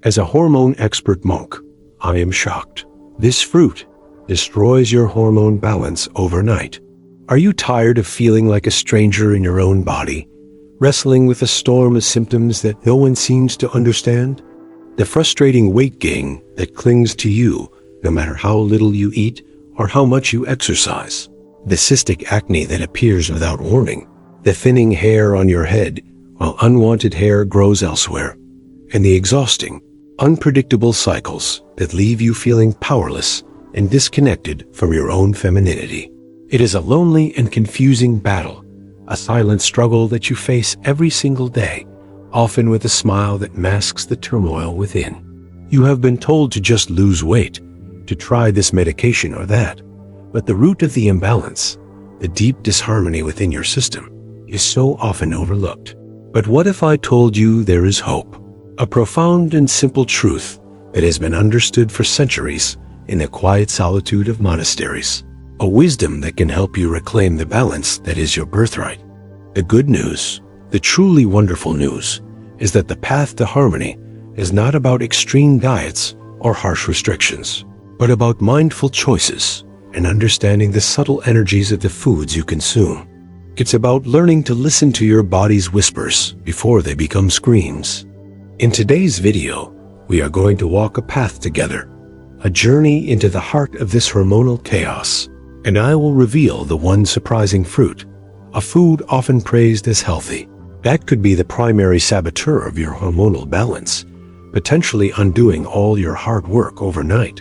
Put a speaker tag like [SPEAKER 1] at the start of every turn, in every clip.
[SPEAKER 1] As a hormone expert monk, I am shocked. This fruit destroys your hormone balance overnight. Are you tired of feeling like a stranger in your own body, wrestling with a storm of symptoms that no one seems to understand? The frustrating weight gain that clings to you no matter how little you eat or how much you exercise. The cystic acne that appears without warning. The thinning hair on your head while unwanted hair grows elsewhere. And the exhausting, unpredictable cycles that leave you feeling powerless and disconnected from your own femininity. It is a lonely and confusing battle, a silent struggle that you face every single day, often with a smile that masks the turmoil within. You have been told to just lose weight, to try this medication or that, but the root of the imbalance, the deep disharmony within your system, is so often overlooked. But what if I told you there is hope? A profound and simple truth that has been understood for centuries in the quiet solitude of monasteries. A wisdom that can help you reclaim the balance that is your birthright. The good news, the truly wonderful news, is that the path to harmony is not about extreme diets or harsh restrictions, but about mindful choices and understanding the subtle energies of the foods you consume. It's about learning to listen to your body's whispers before they become screams. In today's video, we are going to walk a path together, a journey into the heart of this hormonal chaos, and I will reveal the one surprising fruit, a food often praised as healthy, that could be the primary saboteur of your hormonal balance, potentially undoing all your hard work overnight.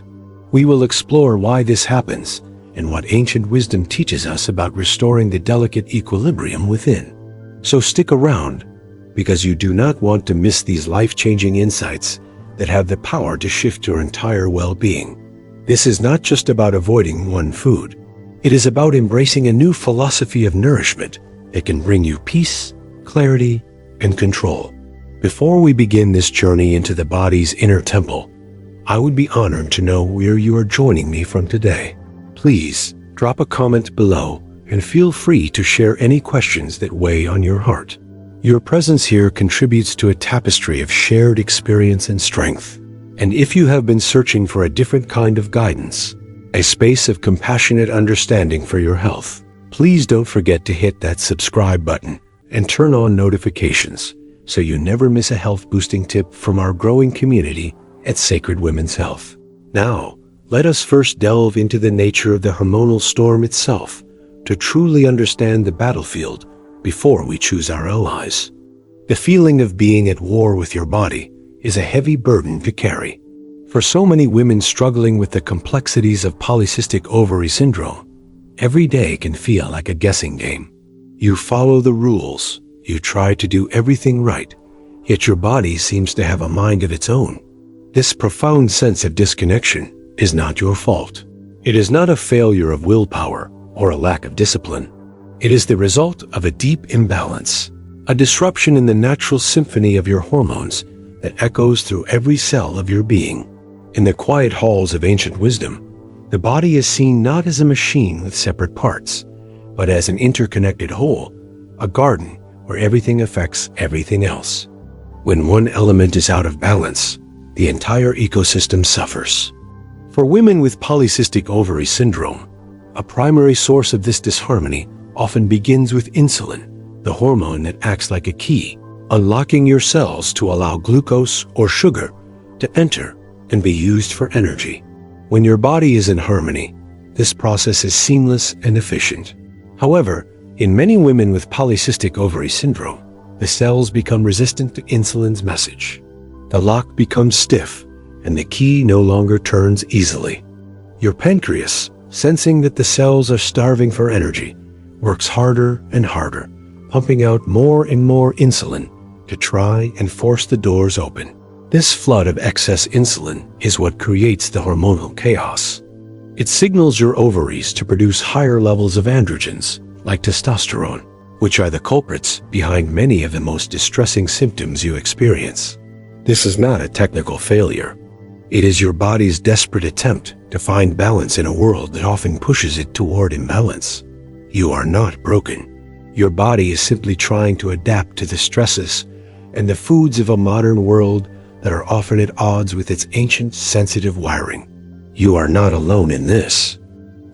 [SPEAKER 1] We will explore why this happens and what ancient wisdom teaches us about restoring the delicate equilibrium within. So stick around, because you do not want to miss these life-changing insights that have the power to shift your entire well-being. This is not just about avoiding one food. It is about embracing a new philosophy of nourishment that can bring you peace, clarity, and control. Before we begin this journey into the body's inner temple, I would be honored to know where you are joining me from today. Please drop a comment below and feel free to share any questions that weigh on your heart. Your presence here contributes to a tapestry of shared experience and strength. And if you have been searching for a different kind of guidance, a space of compassionate understanding for your health, please don't forget to hit that subscribe button and turn on notifications so you never miss a health-boosting tip from our growing community at Sacred Women's Health. Now, let us first delve into the nature of the hormonal storm itself to truly understand the battlefield before we choose our allies. The feeling of being at war with your body is a heavy burden to carry. For so many women struggling with the complexities of polycystic ovary syndrome, every day can feel like a guessing game. You follow the rules, you try to do everything right, yet your body seems to have a mind of its own. This profound sense of disconnection is not your fault. It is not a failure of willpower or a lack of discipline. It is the result of a deep imbalance, a disruption in the natural symphony of your hormones that echoes through every cell of your being. In the quiet halls of ancient wisdom, the body is seen not as a machine with separate parts, but as an interconnected whole, a garden where everything affects everything else. When one element is out of balance, the entire ecosystem suffers. For women with polycystic ovary syndrome, a primary source of this disharmony often begins with insulin, the hormone that acts like a key, unlocking your cells to allow glucose or sugar to enter and be used for energy. When your body is in harmony, this process is seamless and efficient. However, in many women with polycystic ovary syndrome, the cells become resistant to insulin's message. The lock becomes stiff, and the key no longer turns easily. Your pancreas, sensing that the cells are starving for energy, works harder and harder, pumping out more and more insulin to try and force the doors open. This flood of excess insulin is what creates the hormonal chaos. It signals your ovaries to produce higher levels of androgens, like testosterone, which are the culprits behind many of the most distressing symptoms you experience. This is not a technical failure. It is your body's desperate attempt to find balance in a world that often pushes it toward imbalance. You are not broken. Your body is simply trying to adapt to the stresses and the foods of a modern world that are often at odds with its ancient sensitive wiring. You are not alone in this.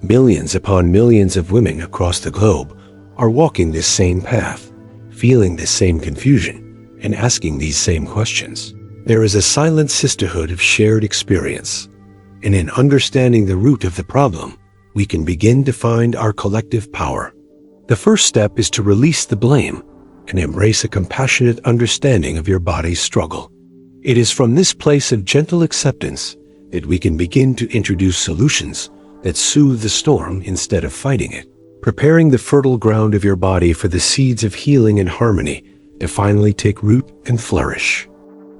[SPEAKER 1] Millions upon millions of women across the globe are walking this same path, feeling this same confusion, and asking these same questions. There is a silent sisterhood of shared experience, and in understanding the root of the problem, we can begin to find our collective power. The first step is to release the blame and embrace a compassionate understanding of your body's struggle. It is from this place of gentle acceptance that we can begin to introduce solutions that soothe the storm instead of fighting it, preparing the fertile ground of your body for the seeds of healing and harmony to finally take root and flourish.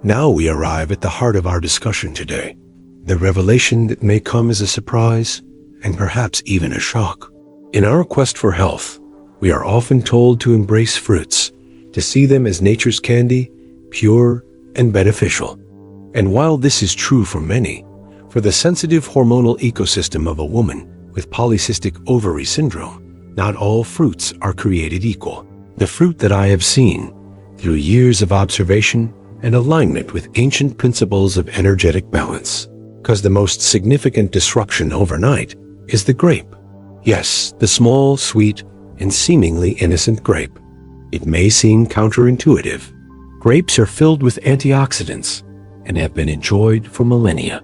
[SPEAKER 1] Now we arrive at the heart of our discussion today, the revelation that may come as a surprise and perhaps even a shock. In our quest for health, we are often told to embrace fruits, to see them as nature's candy, pure and beneficial. And while this is true for many, for the sensitive hormonal ecosystem of a woman with polycystic ovary syndrome, not all fruits are created equal. The fruit that I have seen, through years of observation and alignment with ancient principles of energetic balance, because the most significant disruption overnight is the grape. Yes, the small, sweet, and seemingly innocent grape. It may seem counterintuitive. Grapes are filled with antioxidants and have been enjoyed for millennia.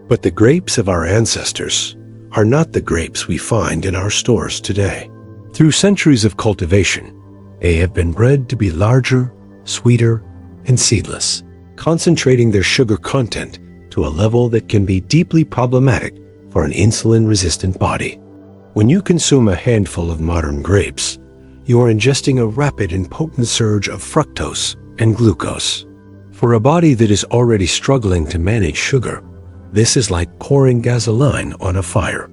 [SPEAKER 1] But the grapes of our ancestors are not the grapes we find in our stores today. Through centuries of cultivation, they have been bred to be larger, sweeter, and seedless, concentrating their sugar content to a level that can be deeply problematic for an insulin-resistant body. When you consume a handful of modern grapes, you are ingesting a rapid and potent surge of fructose and glucose. For a body that is already struggling to manage sugar, this is like pouring gasoline on a fire.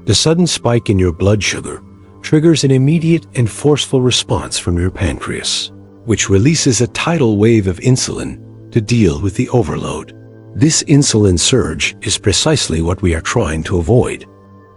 [SPEAKER 1] The sudden spike in your blood sugar triggers an immediate and forceful response from your pancreas, which releases a tidal wave of insulin to deal with the overload. This insulin surge is precisely what we are trying to avoid.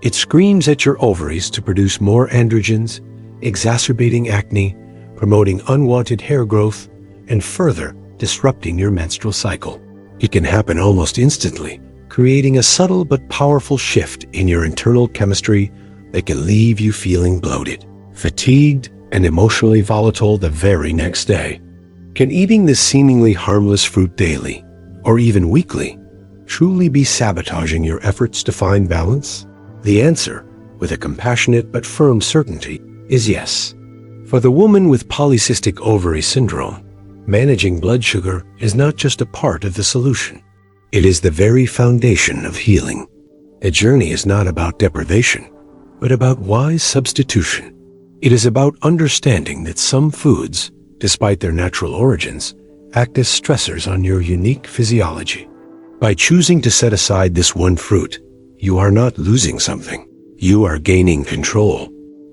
[SPEAKER 1] It screams at your ovaries to produce more androgens, exacerbating acne, promoting unwanted hair growth, and further disrupting your menstrual cycle. It can happen almost instantly, creating a subtle but powerful shift in your internal chemistry that can leave you feeling bloated, fatigued, and emotionally volatile the very next day. Can eating this seemingly harmless fruit daily, or even weekly, truly be sabotaging your efforts to find balance? The answer, with a compassionate but firm certainty, is yes. For the woman with polycystic ovary syndrome, managing blood sugar is not just a part of the solution. It is the very foundation of healing. A journey is not about deprivation, but about wise substitution. It is about understanding that some foods, despite their natural origins, act as stressors on your unique physiology. By choosing to set aside this one fruit, you are not losing something. You are gaining control.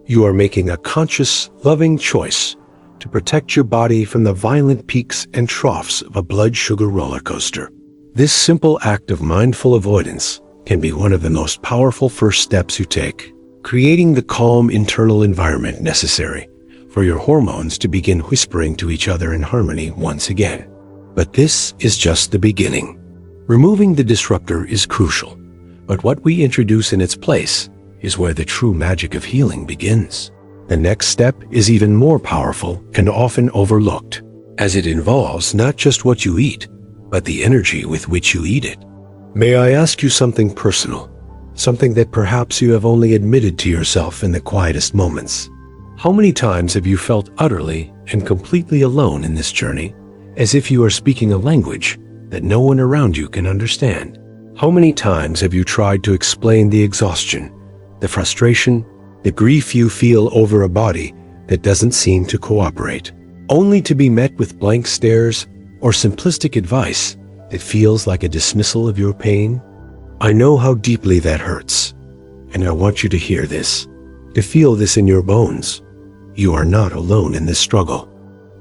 [SPEAKER 1] You are making a conscious, loving choice to protect your body from the violent peaks and troughs of a blood sugar roller coaster. This simple act of mindful avoidance can be one of the most powerful first steps you take, creating the calm internal environment necessary for your hormones to begin whispering to each other in harmony once again. But this is just the beginning. Removing the disruptor is crucial, but what we introduce in its place is where the true magic of healing begins. The next step is even more powerful and often overlooked, as it involves not just what you eat, but the energy with which you eat it. May I ask you something personal, something that perhaps you have only admitted to yourself in the quietest moments? How many times have you felt utterly and completely alone in this journey, as if you are speaking a language that no one around you can understand? How many times have you tried to explain the exhaustion, the frustration, the grief you feel over a body that doesn't seem to cooperate, only to be met with blank stares or simplistic advice that feels like a dismissal of your pain? I know how deeply that hurts, and I want you to hear this, to feel this in your bones. You are not alone in this struggle.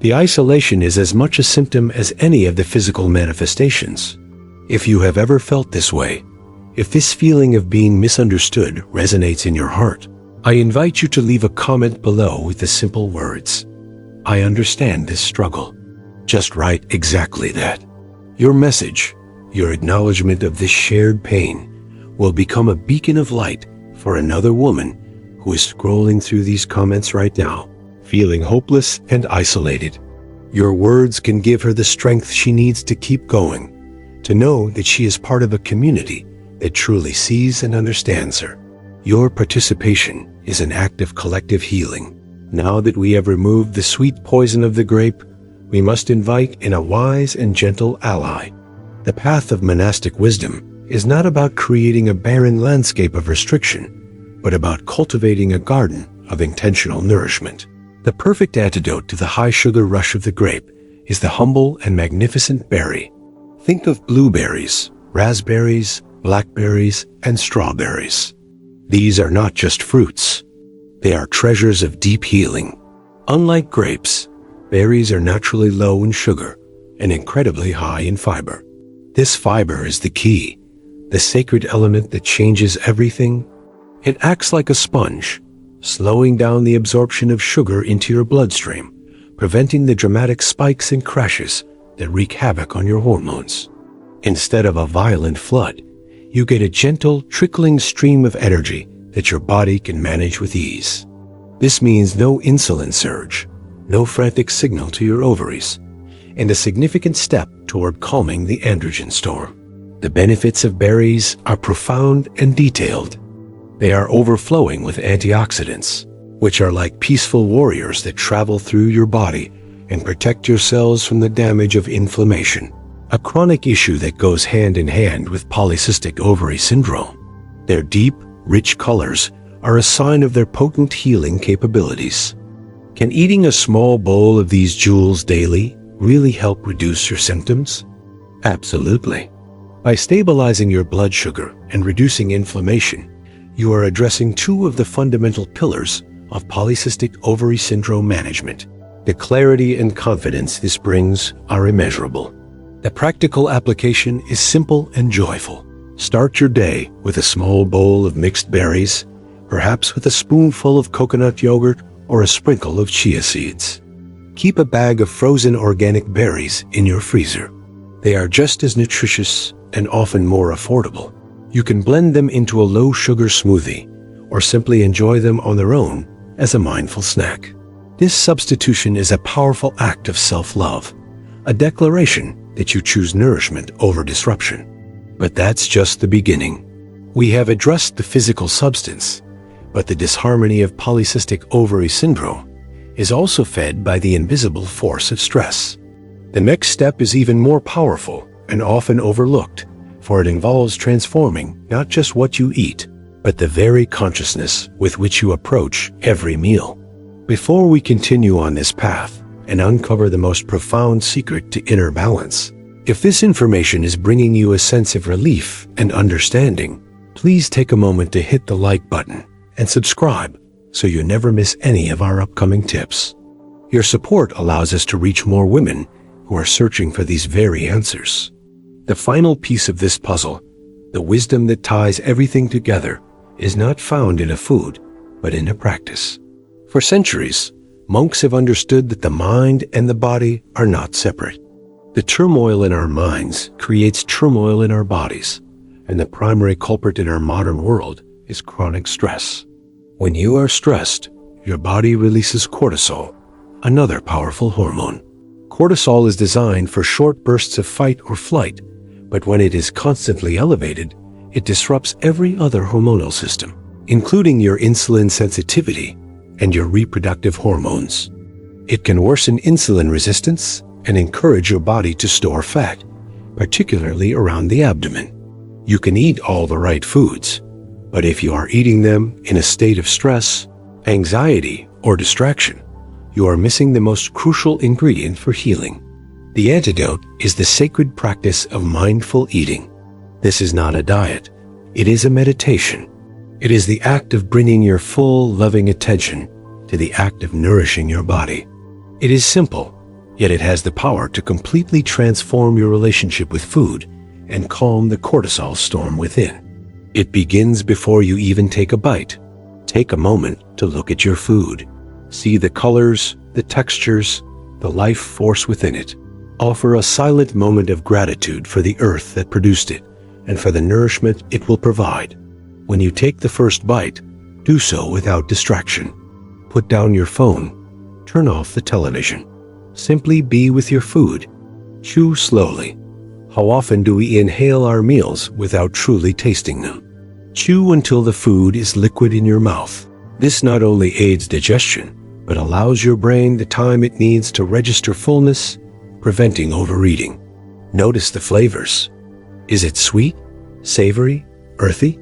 [SPEAKER 1] The isolation is as much a symptom as any of the physical manifestations. If you have ever felt this way, if this feeling of being misunderstood resonates in your heart, I invite you to leave a comment below with the simple words, "I understand this struggle." Just write exactly that. Your message, your acknowledgement of this shared pain, will become a beacon of light for another woman who is scrolling through these comments right now, feeling hopeless and isolated. Your words can give her the strength she needs to keep going, to know that she is part of a community that truly sees and understands her. Your participation is an act of collective healing. Now that we have removed the sweet poison of the grape, we must invite in a wise and gentle ally. The path of monastic wisdom is not about creating a barren landscape of restriction, but about cultivating a garden of intentional nourishment. The perfect antidote to the high sugar rush of the grape is the humble and magnificent berry. Think of blueberries, raspberries, blackberries, and strawberries. These are not just fruits. They are treasures of deep healing. Unlike grapes, berries are naturally low in sugar and incredibly high in fiber. This fiber is the key, the sacred element that changes everything. It acts like a sponge, slowing down the absorption of sugar into your bloodstream, preventing the dramatic spikes and crashes that wreak havoc on your hormones. Instead of a violent flood, you get a gentle, trickling stream of energy that your body can manage with ease. This means no insulin surge, no frantic signal to your ovaries, and a significant step toward calming the androgen storm. The benefits of berries are profound and detailed. They are overflowing with antioxidants, which are like peaceful warriors that travel through your body and protect your cells from the damage of inflammation, a chronic issue that goes hand in hand with polycystic ovary syndrome. Their deep, rich colors are a sign of their potent healing capabilities. Can eating a small bowl of these jewels daily really help reduce your symptoms? Absolutely. By stabilizing your blood sugar and reducing inflammation, you are addressing two of the fundamental pillars of polycystic ovary syndrome management. The clarity and confidence this brings are immeasurable. The practical application is simple and joyful. Start your day with a small bowl of mixed berries, perhaps with a spoonful of coconut yogurt or a sprinkle of chia seeds. Keep a bag of frozen organic berries in your freezer. They are just as nutritious and often more affordable. You can blend them into a low-sugar smoothie or simply enjoy them on their own as a mindful snack. This substitution is a powerful act of self-love, a declaration that you choose nourishment over disruption. But that's just the beginning. We have addressed the physical substance, but the disharmony of polycystic ovary syndrome is also fed by the invisible force of stress. The next step is even more powerful and often overlooked, for it involves transforming not just what you eat, but the very consciousness with which you approach every meal. Before we continue on this path and uncover the most profound secret to inner balance, if this information is bringing you a sense of relief and understanding, please take a moment to hit the like button and subscribe so you never miss any of our upcoming tips. Your support allows us to reach more women who are searching for these very answers. The final piece of this puzzle, the wisdom that ties everything together, is not found in a food, but in a practice. For centuries, monks have understood that the mind and the body are not separate. The turmoil in our minds creates turmoil in our bodies, and the primary culprit in our modern world is chronic stress. When you are stressed, your body releases cortisol, another powerful hormone. Cortisol is designed for short bursts of fight or flight, but when it is constantly elevated, it disrupts every other hormonal system, including your insulin sensitivity and your reproductive hormones. It can worsen insulin resistance and encourage your body to store fat, particularly around the abdomen. You can eat all the right foods, but if you are eating them in a state of stress, anxiety, or distraction, you are missing the most crucial ingredient for healing. The antidote is the sacred practice of mindful eating. This is not a diet. It is a meditation. It is the act of bringing your full, loving attention to the act of nourishing your body. It is simple, yet it has the power to completely transform your relationship with food and calm the cortisol storm within. It begins before you even take a bite. Take a moment to look at your food. See the colors, the textures, the life force within it. Offer a silent moment of gratitude for the earth that produced it and for the nourishment it will provide. When you take the first bite, do so without distraction. Put down your phone. Turn off the television. Simply be with your food. Chew slowly. How often do we inhale our meals without truly tasting them? Chew until the food is liquid in your mouth. This not only aids digestion, but allows your brain the time it needs to register fullness, preventing overeating. Notice the flavors. Is it sweet, savory, earthy?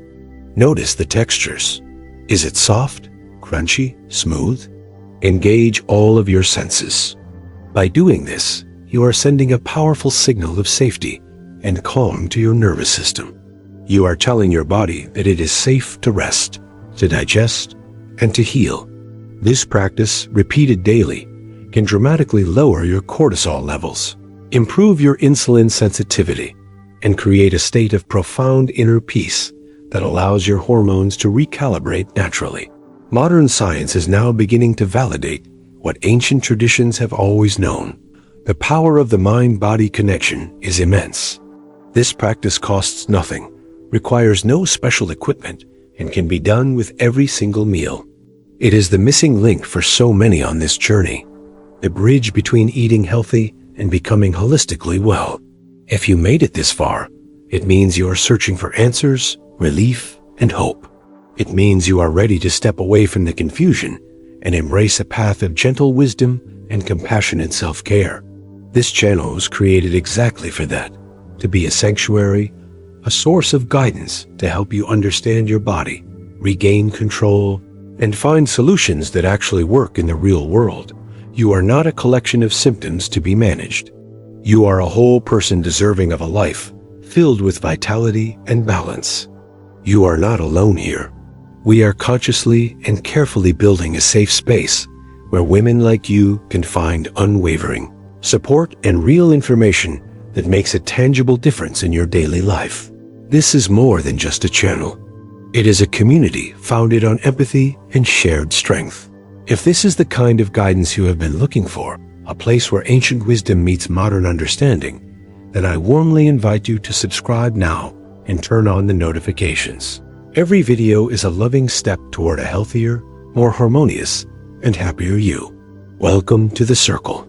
[SPEAKER 1] Notice the textures. Is it soft, crunchy, smooth? Engage all of your senses. By doing this, you are sending a powerful signal of safety and calm to your nervous system. You are telling your body that it is safe to rest, to digest, and to heal. This practice, repeated daily, can dramatically lower your cortisol levels, improve your insulin sensitivity, and create a state of profound inner peace that allows your hormones to recalibrate naturally. Modern science is now beginning to validate what ancient traditions have always known. The power of the mind-body connection is immense. This practice costs nothing, requires no special equipment, and can be done with every single meal. It is the missing link for so many on this journey, the bridge between eating healthy and becoming holistically well. If you made it this far, it means you are searching for answers, relief, and hope. It means you are ready to step away from the confusion and embrace a path of gentle wisdom and compassionate self-care. This channel was created exactly for that, to be a sanctuary, a source of guidance to help you understand your body, regain control, and find solutions that actually work in the real world. You are not a collection of symptoms to be managed. You are a whole person deserving of a life filled with vitality and balance. You are not alone here. We are consciously and carefully building a safe space where women like you can find unwavering support and real information that makes a tangible difference in your daily life. This is more than just a channel. It is a community founded on empathy and shared strength. If this is the kind of guidance you have been looking for, a place where ancient wisdom meets modern understanding, then I warmly invite you to subscribe now and turn on the notifications. Every video is a loving step toward a healthier, more harmonious, and happier you. Welcome to the circle.